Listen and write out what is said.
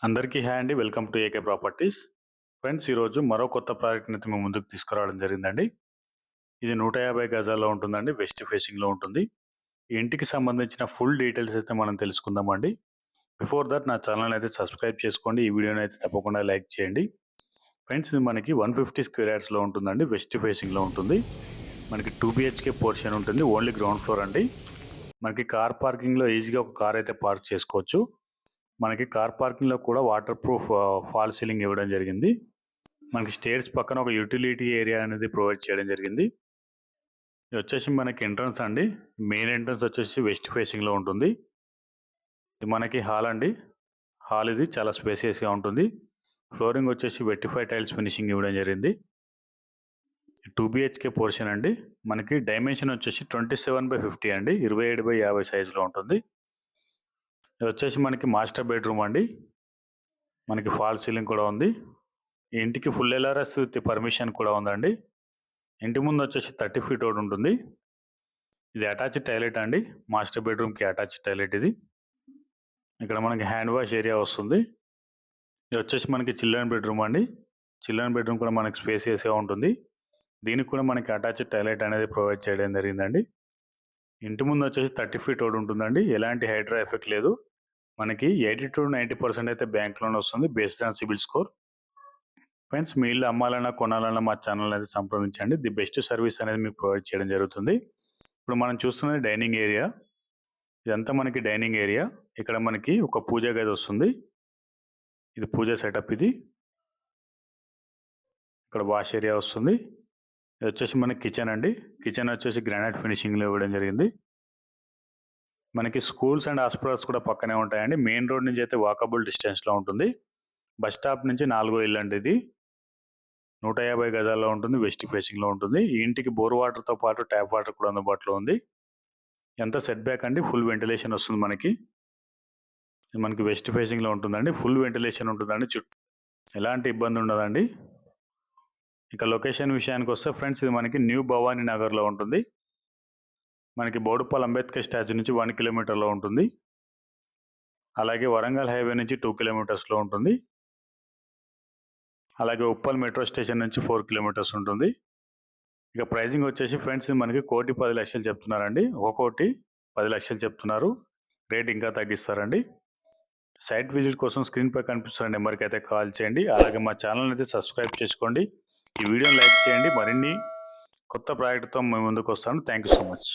అందరికీ హాయ్ అండి. Welcome to AK properties. Friends, ఈరోజు మరో కొత్త ప్రాజెక్ట్‌ని అయితే మేము ముందుకు తీసుకురావడం జరిగిందండి. ఇది 150 గజాల్లో ఉంటుందండి. వెస్ట్ ఫేసింగ్‌లో ఉంటుంది. ఈ ఇంటికి సంబంధించిన ఫుల్ డీటెయిల్స్ అయితే మనం తెలుసుకుందామండి. బిఫోర్ దట్ నా ఛానల్‌ని అయితే సబ్స్క్రైబ్ చేసుకోండి. ఈ వీడియోని అయితే తప్పకుండా లైక్ చేయండి. ఫ్రెండ్స్, ఇది మనకి 150 స్క్వేర్ యార్డ్స్‌లో ఉంటుందండి. వెస్ట్ ఫేసింగ్‌లో ఉంటుంది. మనకి 2 బీహెచ్‌కే పోర్షన్ ఉంటుంది. ఓన్లీ గ్రౌండ్ ఫ్లోర్ అండి. మనకి కార్ పార్కింగ్‌లో ఈజీగా ఒక కార్ అయితే పార్క్ చేసుకోవచ్చు. మనకి కార్ పార్కింగ్‌లో కూడా వాటర్ ప్రూఫ్ ఫాల్ సీలింగ్ ఇవ్వడం జరిగింది. మనకి స్టేర్స్ పక్కన ఒక యుటిలిటీ ఏరియా అనేది ప్రొవైడ్ చేయడం జరిగింది. ఇది వచ్చేసి మనకి ఎంట్రన్స్ అండి. మెయిన్ ఎంట్రన్స్ వచ్చేసి వెస్ట్ ఫేసింగ్‌లో ఉంటుంది. ఇది మనకి హాల్ అండి. హాల్ ఇది చాలా స్పేసియస్‌గా ఉంటుంది. ఫ్లోరింగ్ వచ్చేసి వెట్టిఫై టైల్స్ ఫినిషింగ్ ఇవ్వడం జరిగింది. 2 బీహెచ్‌కే పోర్షన్ అండి. మనకి డైమెన్షన్ వచ్చేసి 27/50 అండి. 27/50 సైజులో ఉంటుంది. ఇది వచ్చేసి మనకి మాస్టర్ బెడ్రూమ్ అండి. మనకి ఫాల్ సీలింగ్ కూడా ఉంది. ఈ ఇంటికి ఫుల్ ఎల్ఆర్ఎస్ విత్ పర్మిషన్ కూడా ఉందండి. ఇంటి ముందు వచ్చేసి 30 ఫీట్ రోడ్ ఉంటుంది. ఇది అటాచ్డ్ టాయిలెట్ అండి. మాస్టర్ బెడ్రూమ్కి అటాచ్డ్ టాయిలెట్ ఇది. ఇక్కడ మనకి హ్యాండ్ వాష్ ఏరియా వస్తుంది. ఇది వచ్చేసి మనకి చిల్డ్రన్ బెడ్రూమ్ అండి. చిల్డ్రన్ బెడ్రూమ్ కూడా మనకి స్పేసియస్గా ఉంటుంది. దీనికి కూడా మనకి అటాచ్డ్ టాయిలెట్ అనేది ప్రొవైడ్ చేయడం జరిగిందండి. ఇంటి ముందు వచ్చేసి 30 ఫీట్ రోడ్ ఉంటుందండి. ఎలాంటి హైడ్రా ఎఫెక్ట్ లేదు. మనకి 80 to 90% అయితే బ్యాంక్ లోన్ వస్తుంది based on CIBIL score. Friends, మీ ఇల్లు అమ్మాలన్నా కొనాలన్నా మా ఛానల్ అయితే సంప్రదించండి. ది బెస్ట్ సర్వీస్ అనేది మీకు ప్రొవైడ్ చేయడం జరుగుతుంది. ఇప్పుడు మనం చూస్తున్నది డైనింగ్ ఏరియా. ఇదంతా మనకి డైనింగ్ ఏరియా. ఇక్కడ మనకి ఒక పూజా గది వస్తుంది. ఇది పూజ సెటప్ ఇది. ఇక్కడ వాష్ ఏరియా వస్తుంది. ఇది వచ్చేసి మనకి కిచెన్ అండి. కిచెన్ వచ్చేసి గ్రానైట్ ఫినిషింగ్లో ఇవ్వడం జరిగింది. మనకి స్కూల్స్ అండ్ హాస్పిటల్స్ కూడా పక్కనే ఉంటాయండి. మెయిన్ రోడ్ నుంచి అయితే వాకబుల్ డిస్టెన్స్లో ఉంటుంది. బస్ స్టాప్ నుంచి 4వ ఇల్లు అండి ఇది. 150 గజాల్లో ఉంటుంది. వెస్ట్ ఫేసింగ్లో ఉంటుంది. ఈ ఇంటికి బోర్ వాటర్తో పాటు ట్యాప్ వాటర్ కూడా అందుబాటులో ఉంది. ఎంత సెట్ బ్యాక్ అండి, ఫుల్ వెంటిలేషన్ వస్తుంది మనకి. ఇది మనకి వెస్ట్ ఫేసింగ్లో ఉంటుందండి. ఫుల్ వెంటిలేషన్ ఉంటుందండి. చుట్టూ ఎలాంటి ఇబ్బంది ఉండదండి. ఇక లొకేషన్ విషయానికి వస్తే ఫ్రెండ్స్, ఇది మనకి న్యూ భవానీ నగర్లో ఉంటుంది. మనకి బోడుప్పల్ అంబేద్కర్ స్టాచ్యూ నుంచి 1 కిలోమీటర్లో ఉంటుంది. అలాగే వరంగల్ హైవే నుంచి 2 కిలోమీటర్స్లో ఉంటుంది. అలాగే ఉప్పల్ మెట్రో స్టేషన్ నుంచి 4 కిలోమీటర్స్ ఉంటుంది. ఇక ప్రైజింగ్ వచ్చేసి ఫ్రెండ్స్, మనకి 1,10,00,000 చెప్తున్నారండి. 1,10,00,000 చెప్తున్నారు. రేట్ ఇంకా తగ్గిస్తారండి. సైట్ విజిట్ కోసం స్క్రీన్పై కనిపిస్తున్న నెంబర్కి అయితే కాల్ చేయండి. అలాగే మా ఛానల్ అయితే సబ్స్క్రైబ్ చేసుకోండి. ఈ వీడియోని లైక్ చేయండి. మరిన్ని కొత్త ప్రాజెక్టుతో మేము ముందుకు వస్తాను. Thank you so much.